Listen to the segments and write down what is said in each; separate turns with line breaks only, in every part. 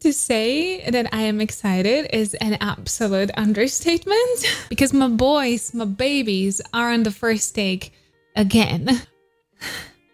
To say that I am excited is an absolute understatement because my boys, my babies are on the first take again.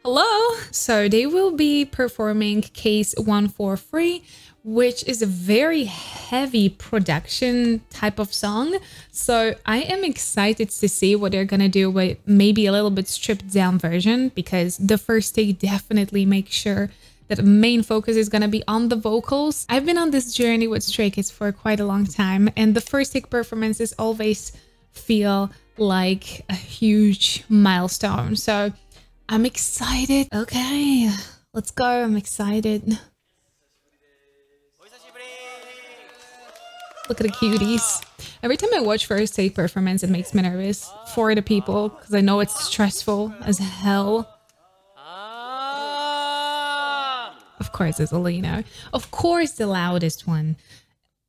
Hello! So they will be performing Case 143, which is a very heavy production type of song. So I am excited to see what they're gonna do with maybe a little bit stripped down version, because the first take definitely makes sure that the main focus is gonna be on the vocals. I've been on this journey with Stray Kids for quite a long time, and the first take performances always feel like a huge milestone. So I'm excited. Okay, let's go. I'm excited. Look at the cuties. Every time I watch first take performance, it makes me nervous for the people because I know it's stressful as hell. Of course, it's Alina. Of course, the loudest one.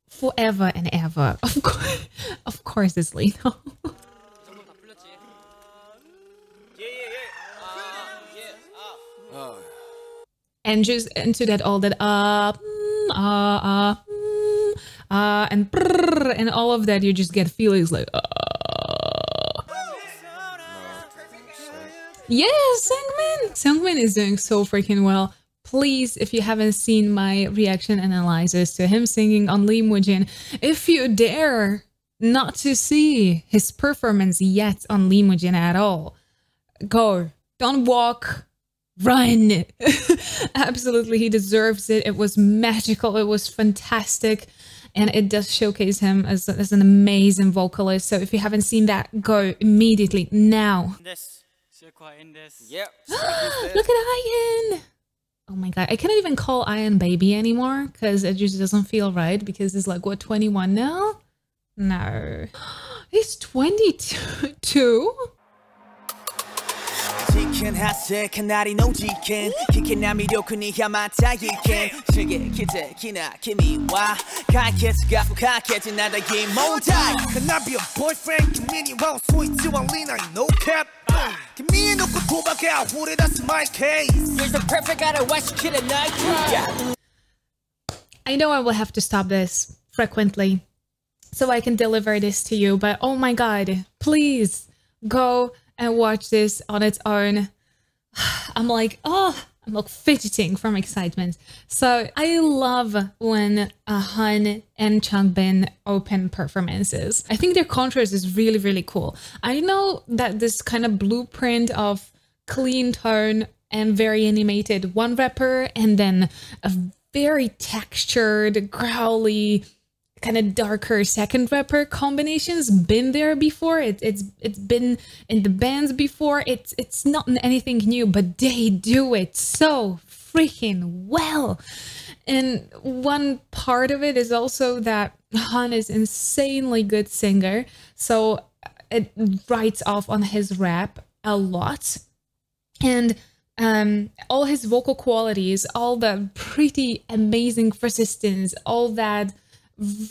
Forever and ever. Of course, it's Lino. And just into that all that and brrr, and all of that, you just get feelings like yes, Sungmin is doing so freaking well. Please, if you haven't seen my reaction analysis to him singing on Lee Mujin, if you dare not to see his performance yet on Lee Mujin at all, go. Don't walk. Run. Absolutely, he deserves it. It was magical. It was fantastic. And it does showcase him as an amazing vocalist. So if you haven't seen that, go immediately now. Look at Ian. Oh my god, I cannot even call Ian baby anymore because it just doesn't feel right, because he's like, what, 21 now? No. He's 22? I know I will have to stop this frequently so I can deliver this to you, but oh my god, please go and watch this on its own. I'm like fidgeting from excitement. So I love when Han and Changbin open performances. I think their contrast is really, really cool. I know that this kind of blueprint of clean tone and very animated one rapper, and then a very textured, growly, kind of darker second rapper combinations been there before. It's been in the bands before. It's not anything new, but they do it so freaking well. And one part of it is also that Han is insanely good singer, so it writes off on his rap a lot. And all his vocal qualities, all the pretty amazing persistence, all that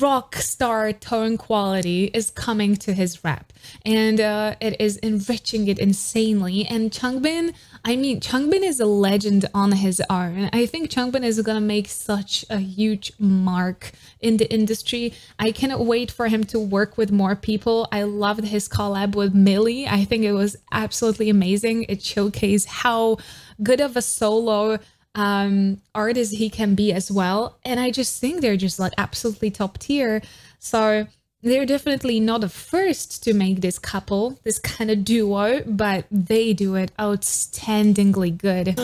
rock star tone quality is coming to his rap, and it is enriching it insanely. And Changbin, I mean, Changbin is a legend on his own. I think Changbin is gonna make such a huge mark in the industry. I cannot wait for him to work with more people. I loved his collab with Millie. I think it was absolutely amazing. It showcased how good of a solo artist he can be as well, and I just think they're just like absolutely top tier. So they're definitely not the first to make this couple, this kind of duo, but they do it outstandingly good.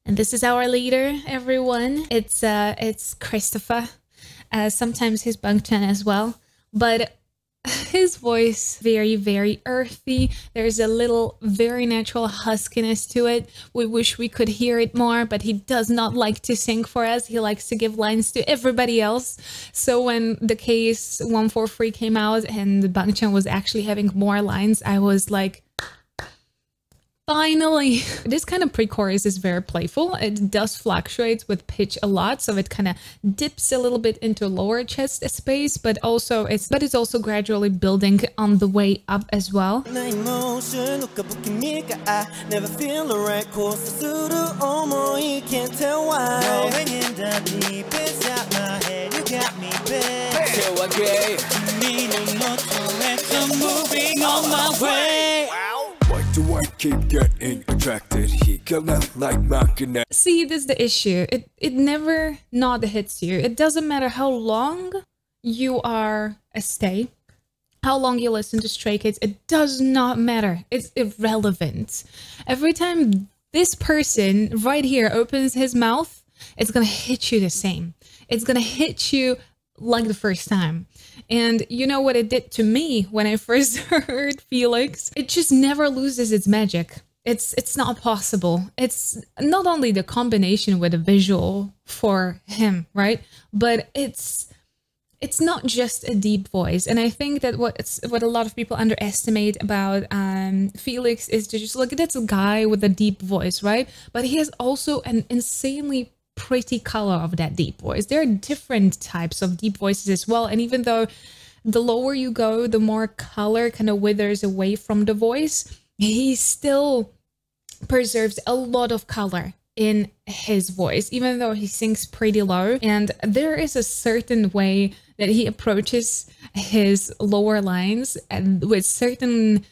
And this is our leader, everyone. It's Christopher. Sometimes his Bangchan as well, but his voice very, very earthy. There's a little very natural huskiness to it. We wish we could hear it more, but he does not like to sing for us. He likes to give lines to everybody else. So when the Case 143 came out and Bangchan was actually having more lines, I was like, Finally, this kind of pre-chorus is very playful. It does fluctuate with pitch a lot, so it kind of dips a little bit into lower chest space, but it's also gradually building on the way up as well.
Never feel the right course through the almost can't tell why. Rolling in the deep inside my head, you got me back. Till I get moving on my way.
Why do I keep getting attracted? He gonna like magnet.
See, this is the issue. It never not hits you. It doesn't matter how long you are a stay, how long you listen to Stray Kids, it does not matter. It's irrelevant. Every time this person right here opens his mouth, it's gonna hit you the same. It's gonna hit you like the first time. And you know what it did to me when I first heard Felix? It just never loses its magic. It's not possible. It's not only the combination with the visual for him, right? But it's not just a deep voice. And I think that what a lot of people underestimate about Felix is to just look at that's a guy with a deep voice, right? But he has also an insanely pretty color of that deep voice. There are different types of deep voices as well. And even though the lower you go, the more color kind of withers away from the voice, he still preserves a lot of color in his voice, even though he sings pretty low. And there is a certain way that he approaches his lower lines and with certain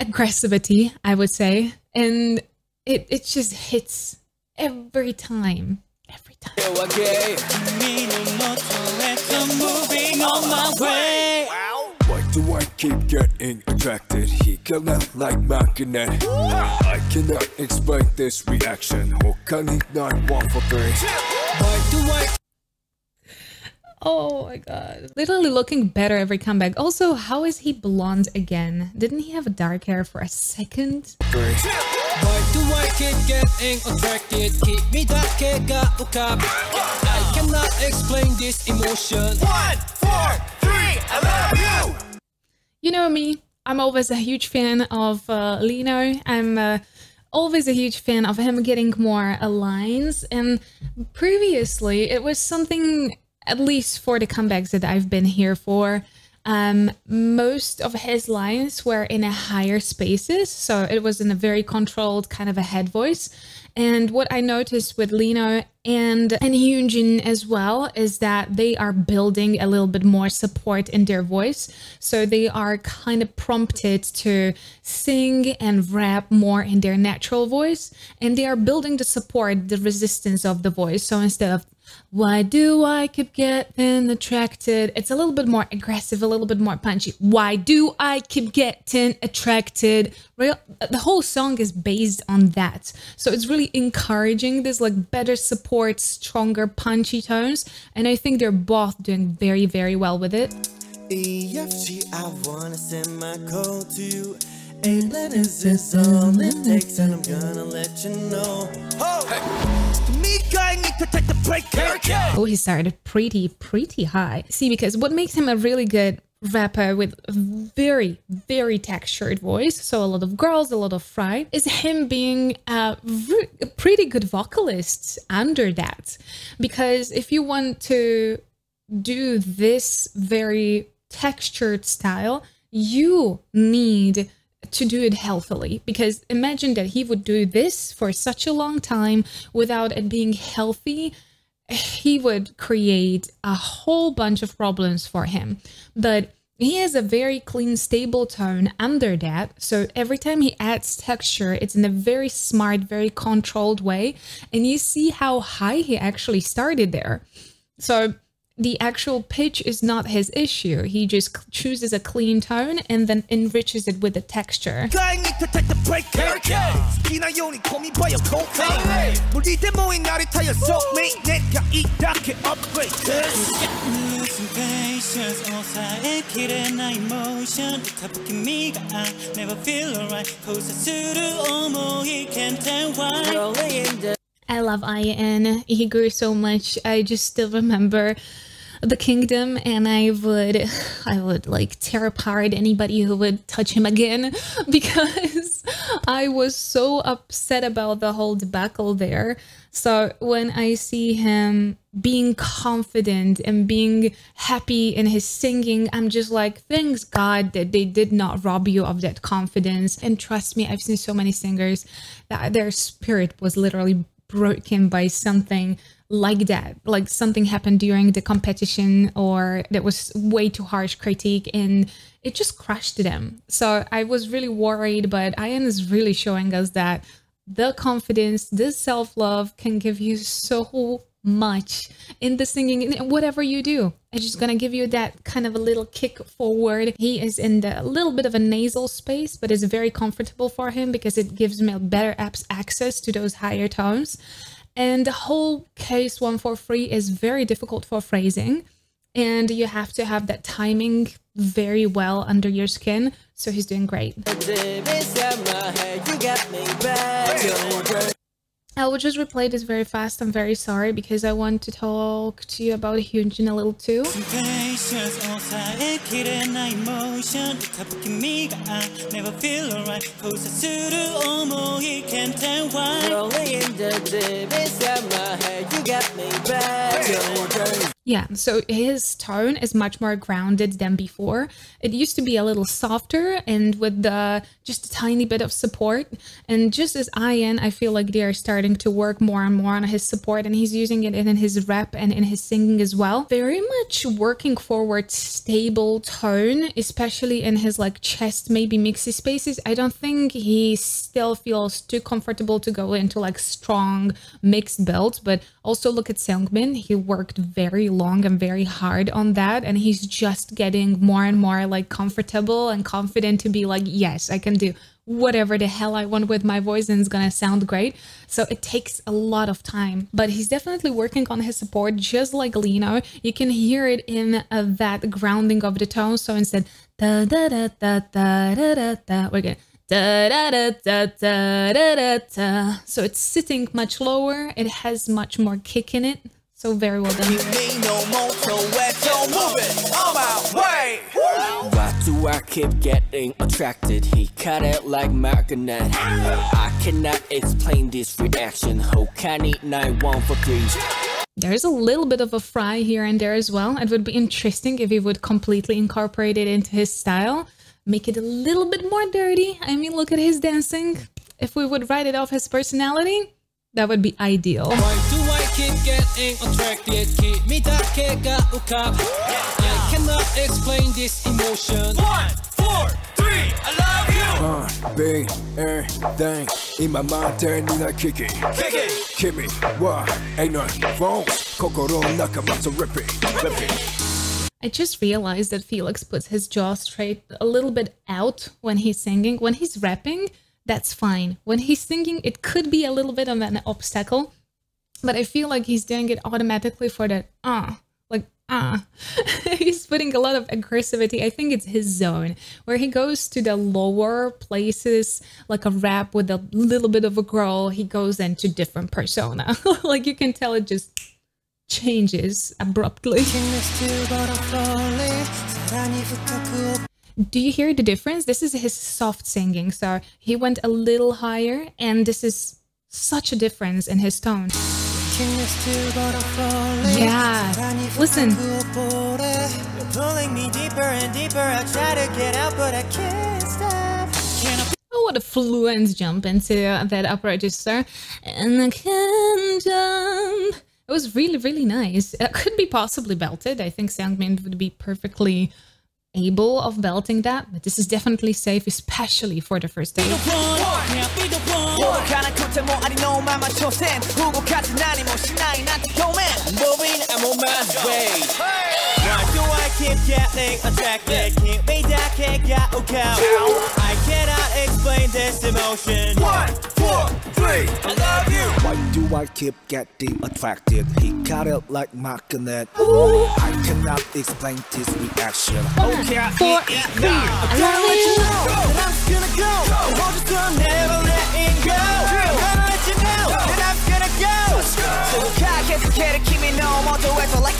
aggressivity, I would say. And it just hits every time. Every time.
Moving on my way.
Why do I keep getting attracted? He gonna like magnet. I cannot explain this reaction. Hokani 9143.
Why do I?
Oh my god. Literally looking better every comeback. Also, how is he blonde again? Didn't he have dark hair for a second?
Why do I keep getting attracted? Keep me I cannot explain this emotion. 1, 4, 3, I love you.
You know me, I'm always a huge fan of Lino. I'm always a huge fan of him getting more lines. And previously, it was something, at least for the comebacks that I've been here for, most of his lines were in a higher spaces, so it was in a very controlled kind of a head voice. And what I noticed with Lino and Hyunjin as well is that they are building a little bit more support in their voice. So they are kind of prompted to sing and rap more in their natural voice, and they are building the support, the resistance of the voice. So instead of why do I keep getting attracted, it's a little bit more aggressive, a little bit more punchy. Why do I keep getting attracted? The whole song is based on that. So it's really encouraging this like better support, stronger, punchy tones. And I think they're both doing very, very well with it.
EFG, I wanna send my code to you. 8 letters is all it takes, and I'm gonna let you know.
Oh, he started pretty high. See, because what makes him a really good rapper with a very, very textured voice, so a lot of girls, a lot of fry, is him being a pretty good vocalist under that. Because if you want to do this very textured style, you need to do it healthily, because imagine that he would do this for such a long time without it being healthy. He would create a whole bunch of problems for him. But he has a very clean, stable tone under that. So every time he adds texture, it's in a very smart, very controlled way. And you see how high he actually started there. So the actual pitch is not his issue. He just chooses a clean tone and then enriches it with the texture. I love IN. He grew so much. I just still remember the Kingdom, and I would like tear apart anybody who would touch him again, because I was so upset about the whole debacle there. So when I see him being confident and being happy in his singing, I'm just like, thanks God that they did not rob you of that confidence. And trust me, I've seen so many singers that their spirit was literally broken by something like that, like something happened during the competition or that was way too harsh critique and it just crushed them. So I was really worried, but Ian is really showing us that the confidence, the self-love can give you so much in the singing, in whatever you do. It's just gonna give you that kind of a little kick forward. He is in the little bit of a nasal space, but it's very comfortable for him because it gives me better access to those higher tones. And the whole case 143 is very difficult for phrasing, and you have to have that timing very well under your skin. So he's doing great. I will just replay this very fast. I'm very sorry because I want to talk to you about Hyunjin a little too. Yeah, so his tone is much more grounded than before. It used to be a little softer and with just a tiny bit of support. And just as Ian, I feel like they are starting to work more and more on his support, and he's using it in his rap and in his singing as well. Very much working forward, stable tone, especially in his like chest, maybe mixy spaces. I don't think he still feels too comfortable to go into like strong mixed belts, but also look at Seungmin. He worked very long and very hard on that, and he's just getting more and more like comfortable and confident to be like, yes, I can do whatever the hell I want with my voice and it's gonna sound great. So it takes a lot of time, but he's definitely working on his support just like Lino. You can hear it in that grounding of the tone. So instead da da da da da da da da, we're gonna da da da da da da da da. So it's sitting much lower, it has much more kick in it. So very well done.
Why do I keep getting attracted? He cut it like magnet. I cannot explain this reaction. How can it 9143?
There's a little bit of a fry here and there as well. It would be interesting if he would completely incorporate it into his style. Make it a little bit more dirty. I mean, look at his dancing. If we would write it off his personality, that would be ideal.
Why do I keep getting attracted? Keep me I cannot explain this emotion. 1, 4, 3, I love you.
Be everything in my mind, turn me like kick it. Kick me, why ain't no phone? Kokoro nakamatsu repeat.
I just realized that Felix puts his jaw straight a little bit out when he's singing. When he's rapping, that's fine. When he's singing, it could be a little bit of an obstacle, but I feel like he's doing it automatically for that He's putting a lot of aggressivity. I think it's his zone where he goes to the lower places, like a rap with a little bit of a growl. He goes into different persona. Like you can tell it just changes abruptly. Do you hear the difference? This is his soft singing, so he went a little higher, and this is such a difference in his tone. Yeah, listen.
You're pulling me deeper and deeper. I try to get out, but I can't stop.
Oh, what a fluent jump into that upper register. And I can jump. It was really, really nice. It could be possibly belted. I think Seungmin would be perfectly able of belting that, but this is definitely safe, especially for the first day.
Keep getting attracted, keep me down, can't get out. I cannot explain this emotion. 1, 4, 3, I love you.
Why do I keep getting attracted? He cut it like magnet. I cannot explain this reaction.
1, 4, 3, I love you.
I'm just gonna go. I'm just gonna never let it go. I'm gonna let you know that I'm gonna go. So can't get it, keep me no more to wait for like.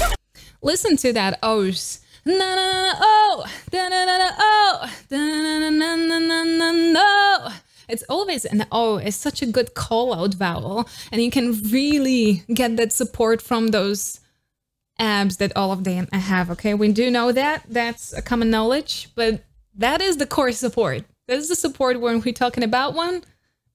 Listen to that O's. Na na na oh, da na na na oh, da na na na na na na no. It's always an O. It's such a good call out vowel. And you can really get that support from those abs that all of them have, okay? We do know that. That's a common knowledge, but that is the core support. That is the support when we're talking about one.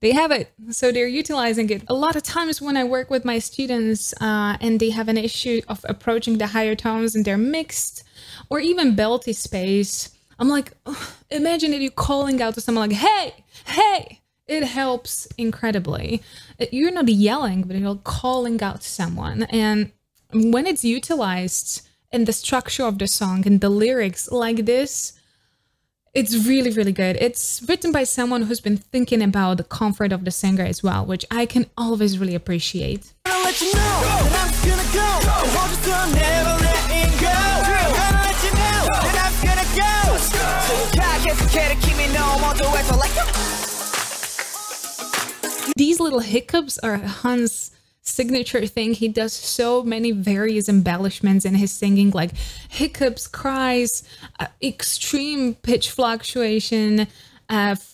They have it, so they're utilizing it. A lot of times when I work with my students and they have an issue of approaching the higher tones and they're mixed or even belty space, I'm like, oh, imagine that you're calling out to someone like, hey, hey, it helps incredibly. You're not yelling, but you're calling out to someone. And when it's utilized in the structure of the song and the lyrics like this, it's really, really good. It's written by someone who's been thinking about the comfort of the singer as well, which I can always really appreciate.
I'll let you know that I'm gonna go. And hold you still, never letting go. I'm gonna let you know that I'm gonna go. So you gotta get scared to keep me no more to wait for like
These little hiccups are Hans' signature thing. He does so many various embellishments in his singing, like hiccups, cries, extreme pitch fluctuation,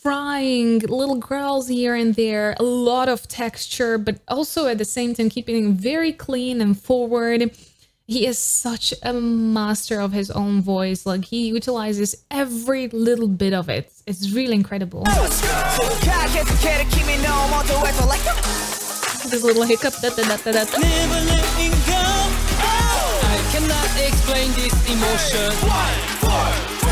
frying, little growls here and there, a lot of texture, but also at the same time keeping very clean and forward. He is such a master of his own voice. Like, he utilizes every little bit of it. It's really incredible. This little hiccup.
never letting go. I cannot explain this emotion. 1, 4,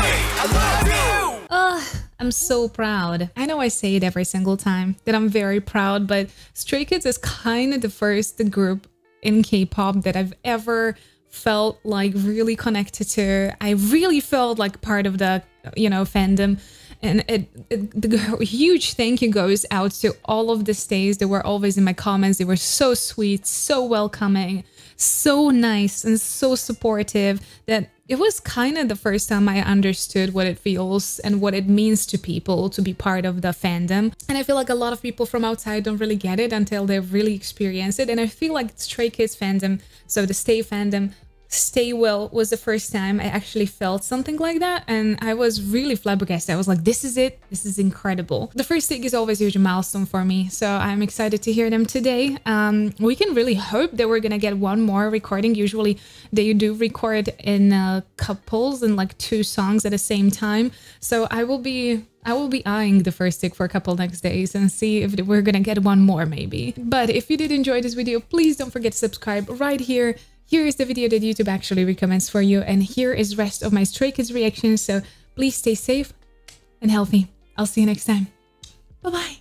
3, I love you.
I'm so proud. I know I say it every single time that I'm very proud, but Stray Kids is kind of the first group in K-pop that I've ever felt like really connected to. I really felt like part of the, you know, fandom. And the huge thank you goes out to all of the stays that were always in my comments. They were so sweet, so welcoming, so nice, and so supportive that it was kind of the first time I understood what it feels and what it means to people to be part of the fandom. And I feel like a lot of people from outside don't really get it until they've really experienced it. And I feel like Stray Kids fandom, so the Stay fandom, Stay Well, was the first time I actually felt something like that, and I was really flabbergasted. I was like, this is it, this is incredible. The first take is always a huge milestone for me, so I'm excited to hear them today. We can really hope that we're gonna get one more recording. Usually they do record in couples and like 2 songs at the same time, so I will be eyeing the first take for a couple next days and see if we're gonna get one more maybe. But if you did enjoy this video, please don't forget to subscribe right here. Here is the video that YouTube actually recommends for you, and here is the rest of my Stray Kids reactions, so please stay safe and healthy. I'll see you next time. Bye-bye!